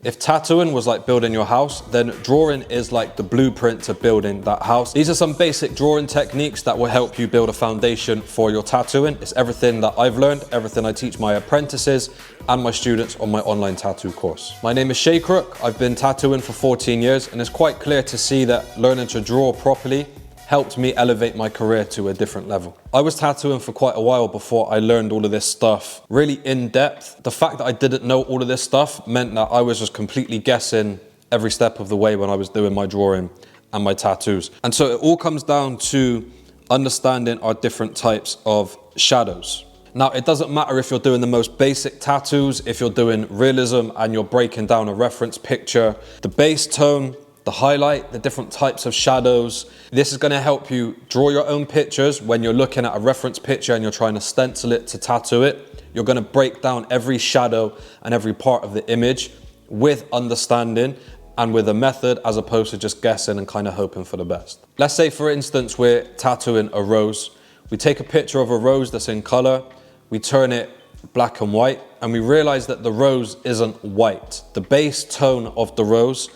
If tattooing was like building your house, then drawing is like the blueprint to building that house. These are some basic drawing techniques that will help you build a foundation for your tattooing. It's everything that I've learned, everything I teach my apprentices and my students on my online tattoo course. My name is Shay Crook. I've been tattooing for 14 years and it's quite clear to see that learning to draw properly helped me elevate my career to a different level. I was tattooing for quite a while before I learned all of this stuff really in depth. The fact that I didn't know all of this stuff meant that I was just completely guessing every step of the way when I was doing my drawing and my tattoos. And so it all comes down to understanding our different types of shadows. Now, it doesn't matter if you're doing the most basic tattoos, if you're doing realism and you're breaking down a reference picture, the base tone, the highlight, the different types of shadows. This is going to help you draw your own pictures. When you're looking at a reference picture and you're trying to stencil it to tattoo it, you're going to break down every shadow and every part of the image with understanding and with a method, as opposed to just guessing and kind of hoping for the best. Let's say, for instance, we're tattooing a rose. We take a picture of a rose that's in color, we turn it black and white, and we realize that the rose isn't white. The base tone of the rose,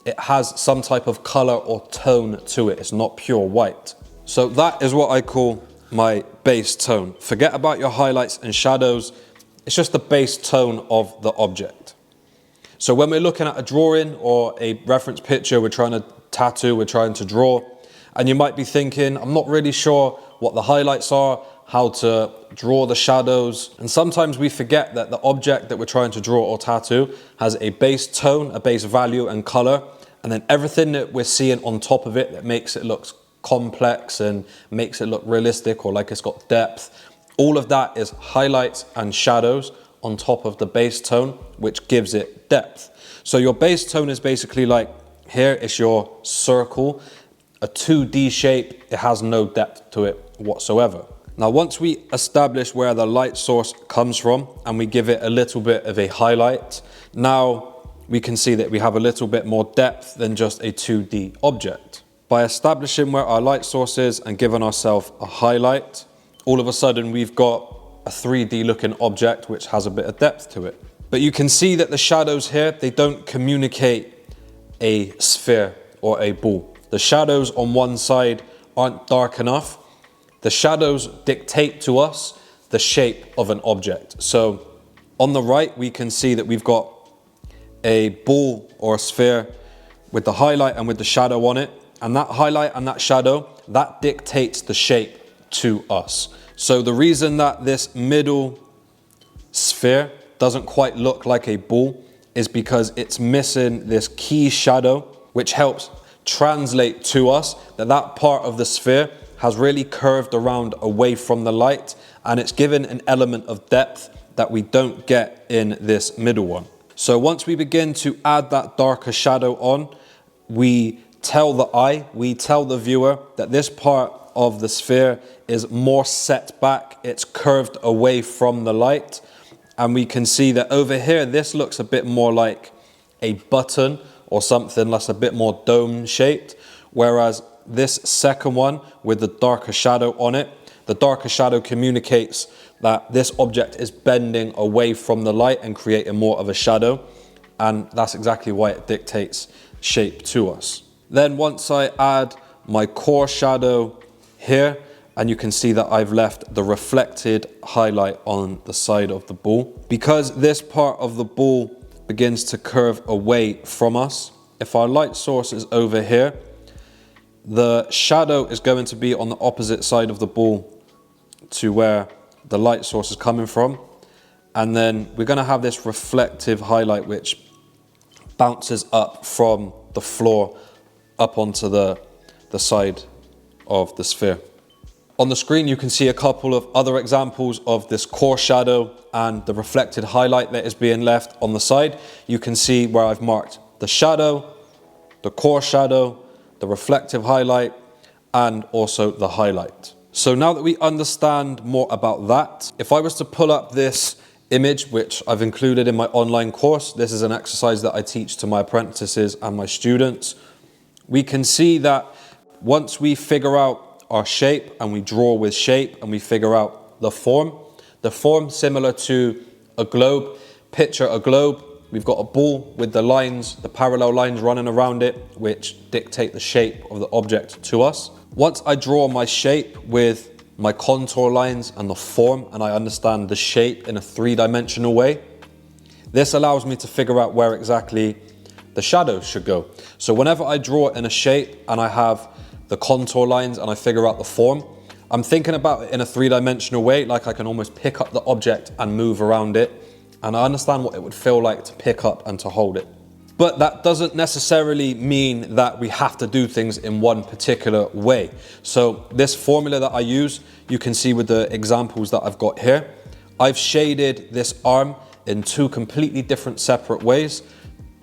it has some type of color or tone to it. It's not pure white. So that is what I call my base tone. Forget about your highlights and shadows. It's just the base tone of the object. So when we're looking at a drawing or a reference picture, we're trying to tattoo, we're trying to draw, and you might be thinking, I'm not really sure what the highlights are, how to draw the shadows. And sometimes we forget that the object that we're trying to draw or tattoo has a base tone, a base value and color, and then everything that we're seeing on top of it that makes it look complex and makes it look realistic or like it's got depth. All of that is highlights and shadows on top of the base tone, which gives it depth. So your base tone is basically like, here is your circle, a 2D shape. It has no depth to it whatsoever. Now, once we establish where the light source comes from and we give it a little bit of a highlight, now we can see that we have a little bit more depth than just a 2D object. By establishing where our light source is and giving ourselves a highlight, all of a sudden we've got a 3D looking object which has a bit of depth to it. But you can see that the shadows here, they don't communicate a sphere or a ball. The shadows on one side aren't dark enough. The shadows dictate to us the shape of an object. So on the right, we can see that we've got a ball or a sphere with the highlight and with the shadow on it. And that highlight and that shadow, that dictates the shape to us. So the reason that this middle sphere doesn't quite look like a ball is because it's missing this key shadow, which helps translate to us that that part of the sphere has really curved around away from the light, and it's given an element of depth that we don't get in this middle one. So once we begin to add that darker shadow on, we tell the eye, we tell the viewer that this part of the sphere is more set back, it's curved away from the light, and we can see that over here, this looks a bit more like a button or something that's a bit more dome shaped, whereas this second one with the darker shadow on it, the darker shadow communicates that this object is bending away from the light and creating more of a shadow, and that's exactly why it dictates shape to us. Then once I add my core shadow here, and you can see that I've left the reflected highlight on the side of the ball. Because this part of the ball begins to curve away from us, if our light source is over here, the shadow is going to be on the opposite side of the ball to where the light source is coming from. And then we're going to have this reflective highlight which bounces up from the floor up onto the side of the sphere. On the screen, you can see a couple of other examples of this core shadow and the reflected highlight that is being left on the side. You can see where I've marked the shadow, the core shadow, the reflective highlight, and also the highlight. So now that we understand more about that, if I was to pull up this image, which I've included in my online course, this is an exercise that I teach to my apprentices and my students, we can see that once we figure out our shape and we draw with shape and we figure out the form similar to a globe, picture a globe, we've got a ball with the lines, the parallel lines running around it, which dictate the shape of the object to us. Once I draw my shape with my contour lines and the form, and I understand the shape in a three-dimensional way, this allows me to figure out where exactly the shadows should go. So whenever I draw it in a shape and I have the contour lines and I figure out the form, I'm thinking about it in a three-dimensional way, like I can almost pick up the object and move around it, and I understand what it would feel like to pick up and to hold it. But that doesn't necessarily mean that we have to do things in one particular way. So this formula that I use, you can see with the examples that I've got here. I've shaded this arm in two completely different separate ways,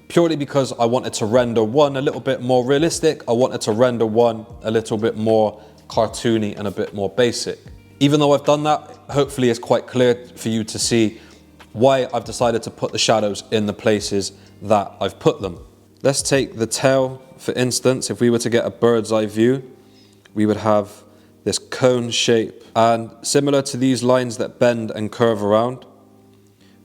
purely because I wanted to render one a little bit more realistic. I wanted to render one a little bit more cartoony and a bit more basic. Even though I've done that, hopefully it's quite clear for you to see why I've decided to put the shadows in the places that I've put them. Let's take the tail, for instance. If we were to get a bird's eye view, we would have this cone shape, and similar to these lines that bend and curve around,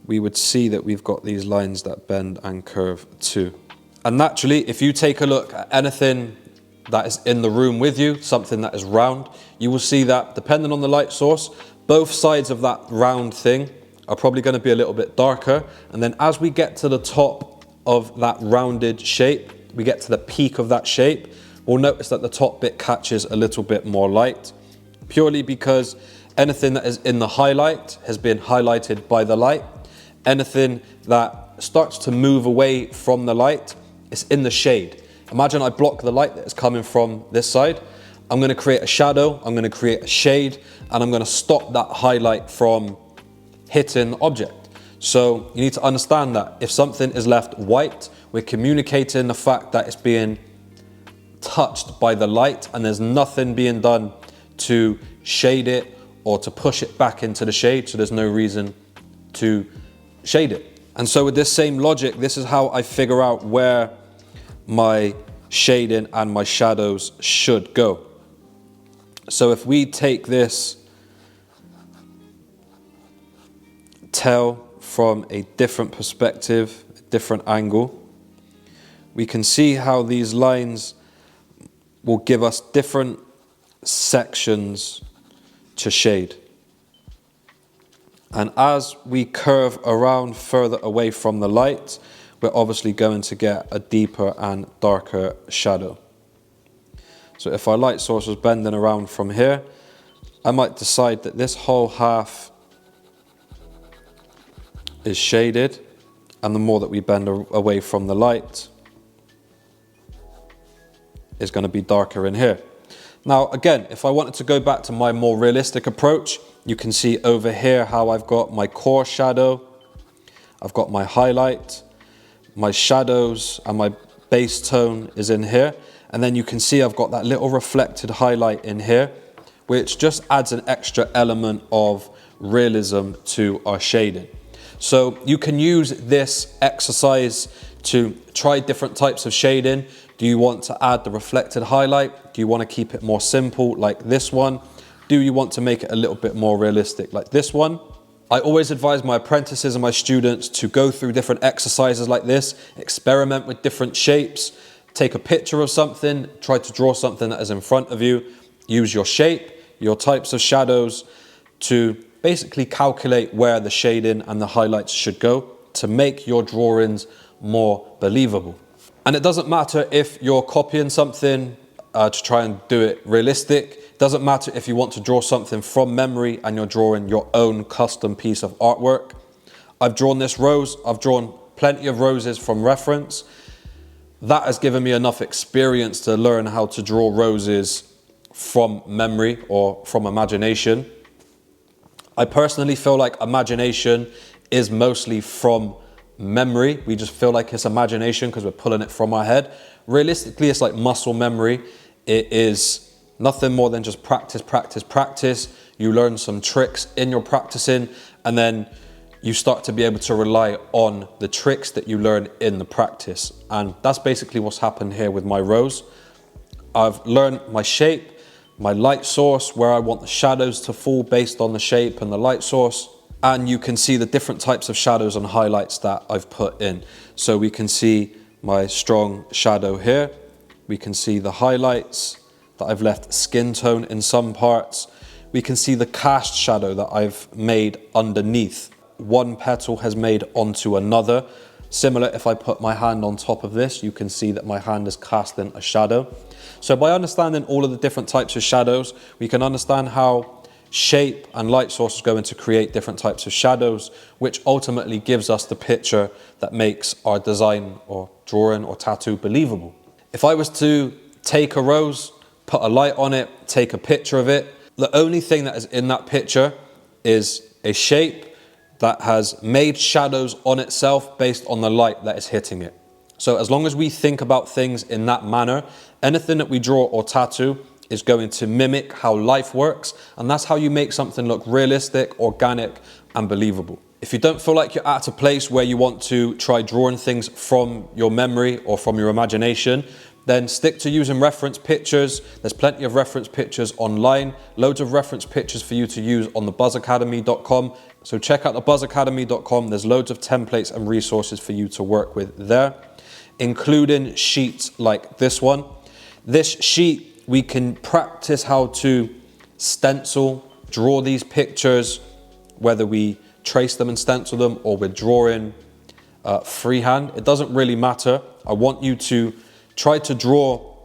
we would see that we've got these lines that bend and curve too. And naturally, if you take a look at anything that is in the room with you, something that is round, you will see that depending on the light source, both sides of that round thing are probably going to be a little bit darker. And then as we get to the top of that rounded shape, we get to the peak of that shape, we'll notice that the top bit catches a little bit more light, purely because anything that is in the highlight has been highlighted by the light. Anything that starts to move away from the light is in the shade. Imagine I block the light that is coming from this side. I'm going to create a shadow, I'm going to create a shade, and I'm going to stop that highlight from hitting the object. So you need to understand that if something is left white, we're communicating the fact that it's being touched by the light and there's nothing being done to shade it or to push it back into the shade, so there's no reason to shade it. And so with this same logic, this is how I figure out where my shading and my shadows should go. So if we take this tail from a different perspective, a different angle, we can see how these lines will give us different sections to shade. And as we curve around further away from the light, we're obviously going to get a deeper and darker shadow. So if our light source was bending around from here, I might decide that this whole half is shaded, and the more that we bend away from the light is going to be darker in here. Now again, if I wanted to go back to my more realistic approach, you can see over here how I've got my core shadow, I've got my highlight, my shadows, and my base tone is in here. And then you can see I've got that little reflected highlight in here, which just adds an extra element of realism to our shading. So you can use this exercise to try different types of shading. Do you want to add the reflected highlight? Do you want to keep it more simple like this one? Do you want to make it a little bit more realistic like this one? I always advise my apprentices and my students to go through different exercises like this, experiment with different shapes, take a picture of something, try to draw something that is in front of you, use your shape, your types of shadows to basically calculate where the shading and the highlights should go to make your drawings more believable. And it doesn't matter if you're copying something to try and do it realistic. It doesn't matter if you want to draw something from memory and you're drawing your own custom piece of artwork. I've drawn this rose. I've drawn plenty of roses from reference. That has given me enough experience to learn how to draw roses from memory or from imagination. I personally feel like imagination is mostly from memory. We just feel like it's imagination because we're pulling it from our head. Realistically, it's like muscle memory. It is nothing more than just practice, practice, practice. You learn some tricks in your practicing, and then you start to be able to rely on the tricks that you learn in the practice. And that's basically what's happened here with my rose. I've learned my shape, my light source, where I want the shadows to fall based on the shape and the light source. and you can see the different types of shadows and highlights that I've put in. So we can see my strong shadow here. We can see the highlights that I've left skin tone in some parts. We can see the cast shadow that I've made underneath. One petal has made onto another. Similar, if I put my hand on top of this, you can see that my hand is casting a shadow. So by understanding all of the different types of shadows, we can understand how shape and light sources go in to create different types of shadows, which ultimately gives us the picture that makes our design or drawing or tattoo believable. If I was to take a rose, put a light on it, take a picture of it, the only thing that is in that picture is a shape that has made shadows on itself based on the light that is hitting it. So as long as we think about things in that manner, anything that we draw or tattoo is going to mimic how life works, and that's how you make something look realistic, organic, and believable. If you don't feel like you're at a place where you want to try drawing things from your memory or from your imagination, then stick to using reference pictures. There's plenty of reference pictures online, loads of reference pictures for you to use on thebuzzacademy.com. So check out thebuzzacademy.com. There's loads of templates and resources for you to work with there, including sheets like this one. This sheet, we can practice how to stencil, draw these pictures, whether we trace them and stencil them or we're drawing freehand. It doesn't really matter. I want you to try to draw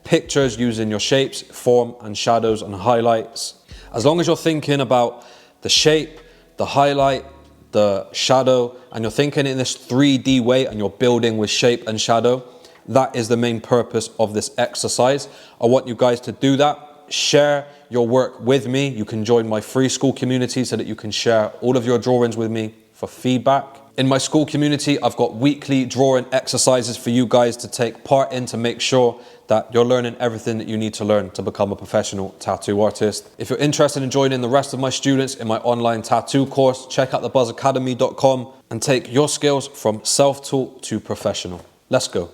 pictures using your shapes, form, and shadows and highlights. As long as you're thinking about the shape, the highlight, the shadow, and you're thinking in this 3D way and you're building with shape and shadow, that is the main purpose of this exercise. I want you guys to do that. Share your work with me. You can join my free school community so that you can share all of your drawings with me for feedback. In my school community, I've got weekly drawing exercises for you guys to take part in to make sure that you're learning everything that you need to learn to become a professional tattoo artist. If you're interested in joining the rest of my students in my online tattoo course, check out thebuzzacademy.com and take your skills from self-taught to professional. Let's go.